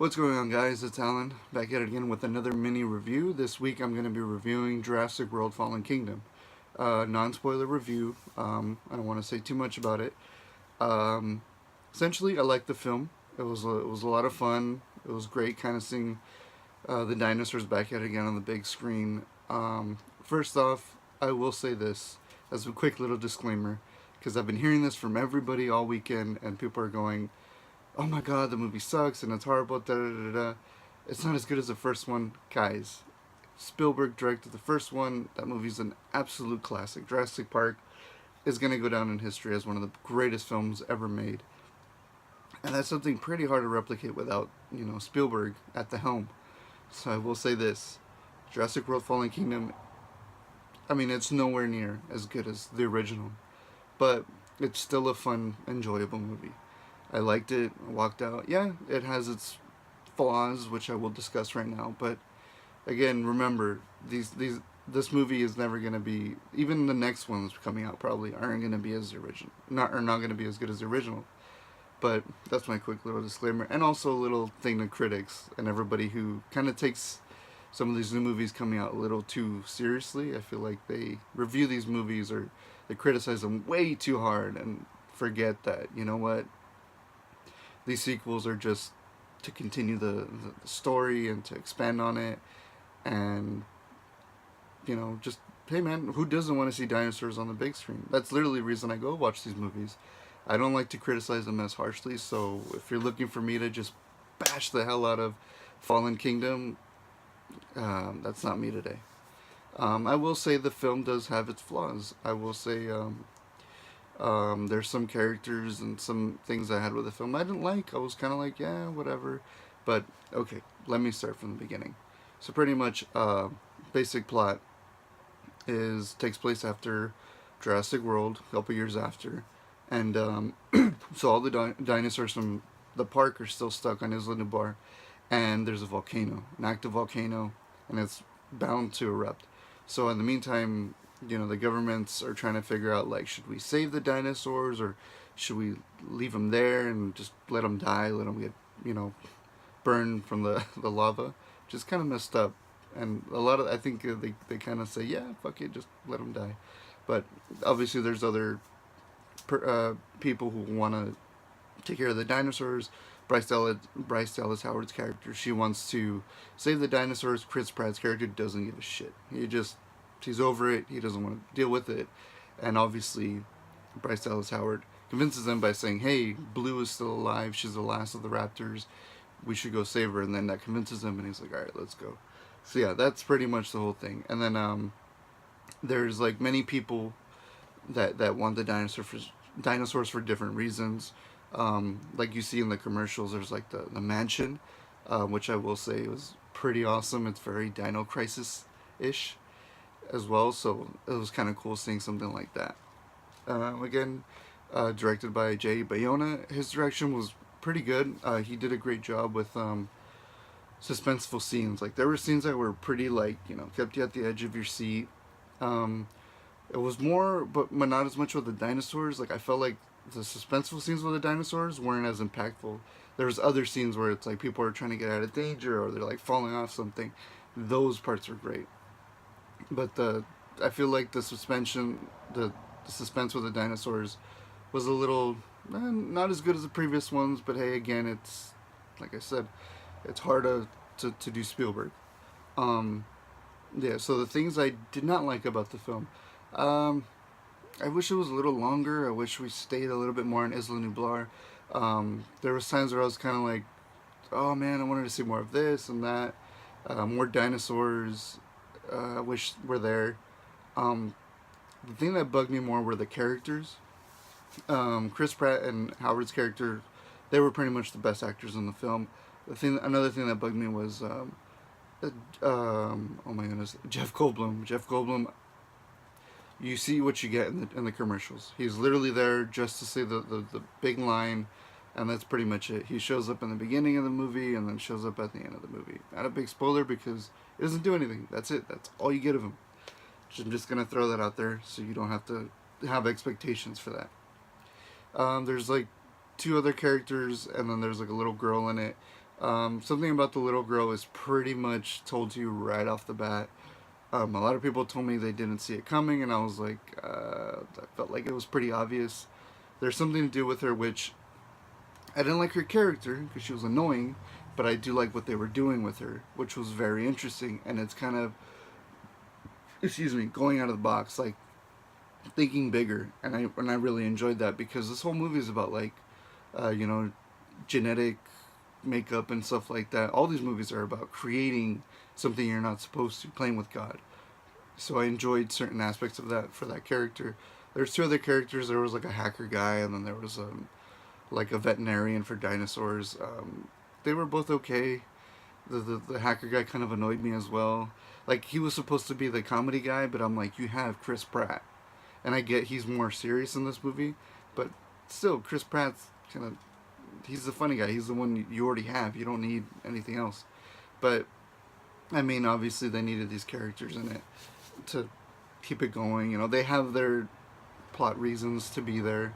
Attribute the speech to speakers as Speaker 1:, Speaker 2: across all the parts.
Speaker 1: What's going on, guys? It's Alan, back at it again with another mini review. This week I'm going to be reviewing Jurassic World Fallen Kingdom. Non-spoiler review. I don't want to say too much about it. Um, Essentially, I liked the film. It was a lot of fun. It was great kind of seeing the dinosaurs back at it again on the big screen. First off, I will say this as a quick little disclaimer, because I've been hearing this from everybody all weekend, and people are going, "Oh my god, the movie sucks and it's horrible, da da da da." It's not as good as the first one. Guys, Spielberg directed the first one. That movie's an absolute classic. Jurassic Park is going to go down in history as one of the greatest films ever made. And that's something pretty hard to replicate without, Spielberg at the helm. So I will say this. Jurassic World Fallen Kingdom, I mean, it's nowhere near as good as the original. But it's still a fun, enjoyable movie. I liked it, walked out. Yeah, it has its flaws, which I will discuss right now. But again, remember, this movie is never gonna be. Even the next ones coming out probably aren't gonna be as the original, not gonna be as good as the original. But that's my quick little disclaimer, and also a little thing to critics and everybody who kind of takes some of these new movies coming out a little too seriously. I feel like they review these movies or they criticize them way too hard and forget that, you know what, these sequels are just to continue the story and to expand on it, and just, hey man, who doesn't want to see dinosaurs on the big screen? That's literally the reason I go watch these movies. I don't like to criticize them as harshly, so if you're looking for me to just bash the hell out of Fallen Kingdom, that's not me today. I will say the film does have its flaws. I will say there's some characters and some things I had with the film I didn't like. I was kind of like, yeah, whatever. But, okay, let me start from the beginning. So pretty much, basic plot takes place after Jurassic World, a couple years after. And so all the dinosaurs from the park are still stuck on Isla Nublar. And there's a volcano, an active volcano, and it's bound to erupt. So in the meantime, the governments are trying to figure out, like, should we save the dinosaurs or should we leave them there and just let them die, let them get, burned from the lava, which is kind of messed up. And I think they kind of say, yeah, fuck it, just let them die. But obviously there's other people who want to take care of the dinosaurs. Bryce Dallas Howard's character, she wants to save the dinosaurs. Chris Pratt's character doesn't give a shit. He's over it. He doesn't want to deal with it. And obviously, Bryce Dallas Howard convinces them by saying, "Hey, Blue is still alive. She's the last of the raptors. We should go save her." And then that convinces him, and he's like, "All right, let's go." So yeah, that's pretty much the whole thing. And then there's like many people that want the dinosaurs for different reasons. Like you see in the commercials, there's like the mansion, which I will say was pretty awesome. It's very Dino Crisis-ish as well, so it was kind of cool seeing something like that. Again, directed by Jay Bayona. His direction was pretty good. He did a great job with suspenseful scenes. Like, there were scenes that were pretty, like, kept you at the edge of your seat. It was more, but not as much with the dinosaurs. Like, I felt like the suspenseful scenes with the dinosaurs weren't as impactful. There was other scenes where it's like people are trying to get out of danger or they're like falling off something. Those parts were great. But I feel like the suspense with the dinosaurs was a little not as good as the previous ones. But hey, again, it's like I said, it's hard to do Spielberg. Yeah. So the things I did not like about the film, I wish it was a little longer. I wish we stayed a little bit more in Isla Nublar. There was times where I was kind of like, oh man, I wanted to see more of this and that, more dinosaurs. I wish were there. The thing that bugged me more were the characters. Chris Pratt and Howard's character, they were pretty much the best actors in the film. Another thing that bugged me was, oh my goodness, Jeff Goldblum. Jeff Goldblum. You see what you get in the commercials. He's literally there just to say the big line, and that's pretty much it. He shows up in the beginning of the movie and then shows up at the end of the movie. Not a big spoiler because he doesn't do anything. That's it. That's all you get of him. I'm just going to throw that out there so you don't have to have expectations for that. There's like two other characters, and then there's like a little girl in it. Something about the little girl is pretty much told to you right off the bat. A lot of people told me they didn't see it coming, and I was like, I felt like it was pretty obvious. There's something to do with her, which I didn't like her character because she was annoying, but I do like what they were doing with her, which was very interesting. And it's kind of, excuse me, going out of the box, like thinking bigger, and I really enjoyed that because this whole movie is about like, you know, genetic makeup and stuff like that. All these movies are about creating something you're not supposed to, playing with God. So I enjoyed certain aspects of that for that character. There's two other characters. There was like a hacker guy, and then there was like a veterinarian for dinosaurs. They were both okay. The hacker guy kind of annoyed me as well. Like he was supposed to be the comedy guy, but I'm like, you have Chris Pratt, and I get he's more serious in this movie, but still, Chris Pratt's kind of, he's the funny guy. He's the one you already have. You don't need anything else. But I mean, obviously they needed these characters in it to keep it going. You know, they have their plot reasons to be there.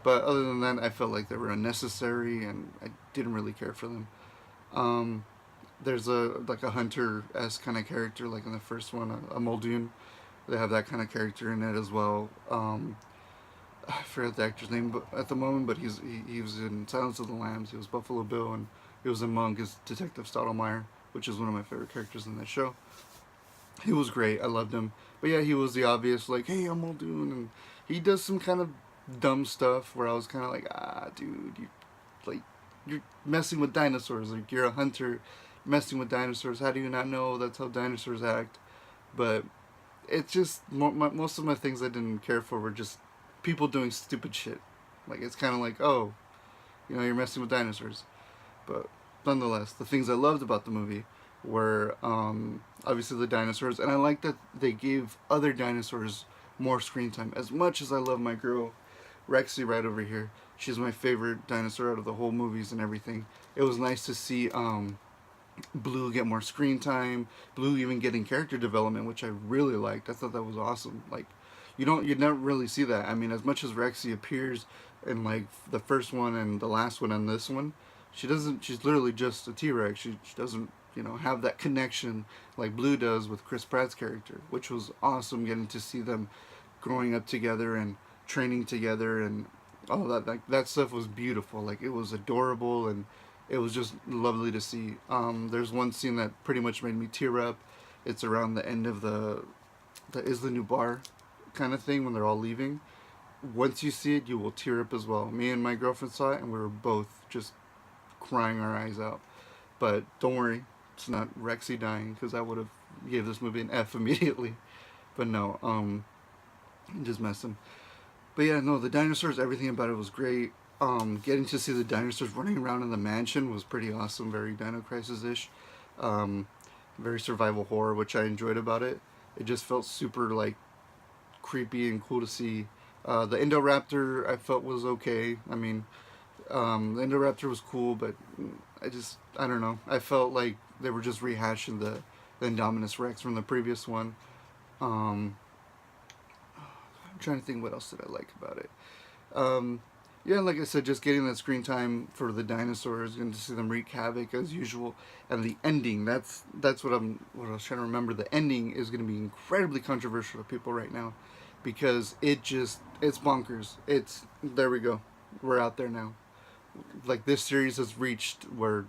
Speaker 1: But other than that, I felt like they were unnecessary, and I didn't really care for them. Um, there's a like a hunter-esque kind of character, like in the first one, a Muldoon. They have that kind of character in it as well. I forget the actor's name at the moment, but he was in Silence of the Lambs. He was Buffalo Bill, and he was in Monk as Detective Stottlemyre, which is one of my favorite characters in that show. He was great. I loved him. But yeah, he was the obvious, like, hey, I'm Muldoon, and he does some kind of dumb stuff where I was kind of like, dude, like, you're messing with dinosaurs. Like, you're a hunter messing with dinosaurs. How do you not know that's how dinosaurs act? But it's just, most of my things I didn't care for were just people doing stupid shit. Like, it's kind of like, oh, you know, you're messing with dinosaurs. But nonetheless, the things I loved about the movie were obviously the dinosaurs, and I like that they gave other dinosaurs more screen time. As much as I love my girl Rexy right over here, she's my favorite dinosaur out of the whole movies and everything. It was nice to see Blue get more screen time. Blue even getting character development, which I really liked. I thought that was awesome. Like, you never really see that. I mean, as much as Rexy appears in like the first one and the last one and this one, she doesn't. She's literally just a T-Rex. She doesn't, you know, have that connection like Blue does with Chris Pratt's character, which was awesome. Getting to see them growing up together and training together and all that. That stuff was beautiful. Like, it was adorable, and it was just lovely to see. There's one scene that pretty much made me tear up. It's around the end of the Is the New Bar kind of thing when they're all leaving. Once you see it, you will tear up as well. Me and my girlfriend saw it, and we were both just crying our eyes out. But don't worry, it's not Rexy dying, because I would have gave this movie an F immediately. But no, just messing. But yeah, no, the dinosaurs, everything about it was great. Getting to see the dinosaurs running around in the mansion was pretty awesome. Very Dino Crisis-ish. Very survival horror, which I enjoyed about it. It just felt super, like, creepy and cool to see. The Indoraptor I felt was okay. I mean, the Indoraptor was cool, but I don't know. I felt like they were just rehashing the Indominus Rex from the previous one. I'm trying to think what else did I like about it. Yeah, like I said, just getting that screen time for the dinosaurs and to see them wreak havoc as usual, and the ending. That's what I was trying to remember. The ending is going to be incredibly controversial to people right now, because it's bonkers. There we go. We're out there now. Like, this series has reached where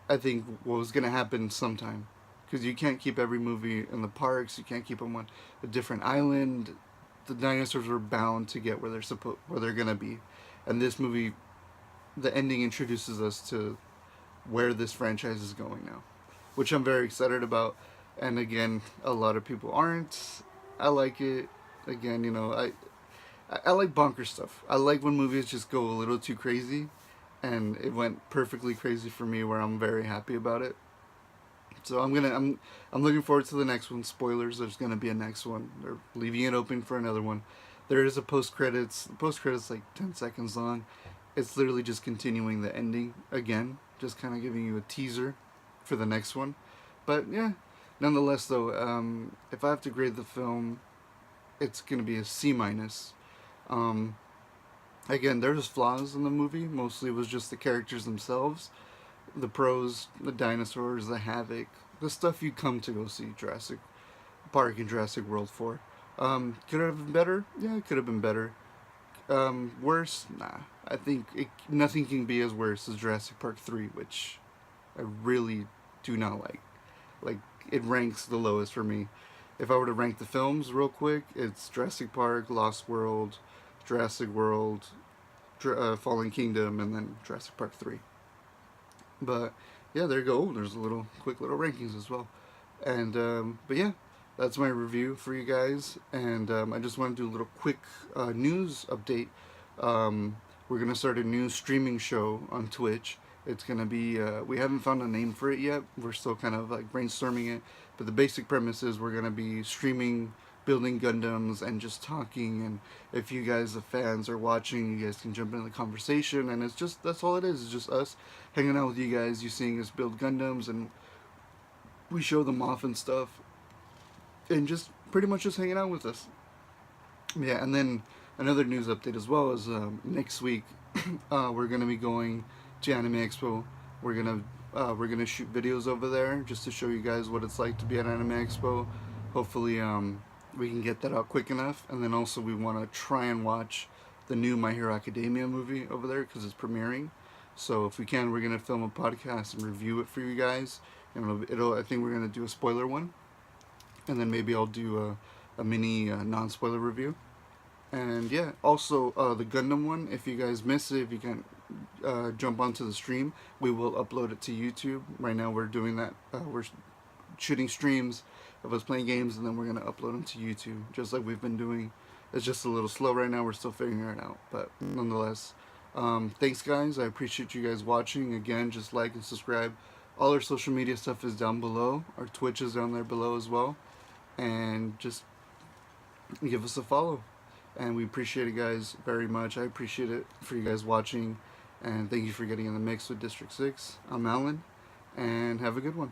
Speaker 1: I think what was going to happen sometime, because you can't keep every movie in the parks. You can't keep them on a different island. The dinosaurs were bound to get where they're gonna be, and this movie, the ending introduces us to where this franchise is going now, which I'm very excited about. And again, a lot of people aren't. I like it. Again, you know, I like bonker stuff. I like when movies just go a little too crazy, and it went perfectly crazy for me, where I'm very happy about it. So I'm looking forward to the next one. Spoilers, there's gonna be a next one. They're leaving it open for another one. There is a post credits. The post credits like 10 seconds long. It's literally just continuing the ending again, just kind of giving you a teaser for the next one. But yeah, nonetheless though, if I have to grade the film, it's gonna be a C minus. Again, there's flaws in the movie. Mostly it was just the characters themselves. the pros, the dinosaurs, the havoc, the stuff you come to go see Jurassic Park and Jurassic World for. Could it have been better? Yeah, it could have been better. Worse? Nah. I think nothing can be as worse as Jurassic Park 3, which I really do not like. Like, it ranks the lowest for me. If I were to rank the films real quick, it's Jurassic Park, Lost World, Jurassic World, Fallen Kingdom, and then Jurassic Park 3. But yeah, there you go. There's a little quick little rankings as well. And but yeah, that's my review for you guys. And I just want to do a little quick news update. We're gonna start a new streaming show on Twitch. It's gonna be we haven't found a name for it yet. We're still kind of like brainstorming it. But the basic premise is we're gonna be streaming building Gundams and just talking, and if you guys the fans are watching, you guys can jump in the conversation, and it's just that's all it is. It's just us hanging out with you guys, you seeing us build Gundams, and we show them off and stuff, and just pretty much just hanging out with us. Yeah, and then another news update as well is next week we're gonna be going to Anime Expo. We're gonna shoot videos over there just to show you guys what it's like to be at Anime Expo. Hopefully we can get that out quick enough, and then also we want to try and watch the new My Hero Academia movie over there because it's premiering. So if we can, we're gonna film a podcast and review it for you guys. And I think we're gonna do a spoiler one, and then maybe I'll do a mini non-spoiler review. And yeah, also the Gundam one. If you guys miss it, if you can jump onto the stream, we will upload it to YouTube. Right now we're doing that. We're shooting streams of us playing games, and then we're gonna upload them to YouTube, just like we've been doing. It's just a little slow right now. We're still figuring it out, but nonetheless, thanks guys. I appreciate you guys watching. Again, just like and subscribe. All our social media stuff is down below. Our Twitch is down there below as well, and just give us a follow. And we appreciate it, guys, very much. I appreciate it for you guys watching, and thank you for getting in the mix with District 6. I'm Alan, and have a good one.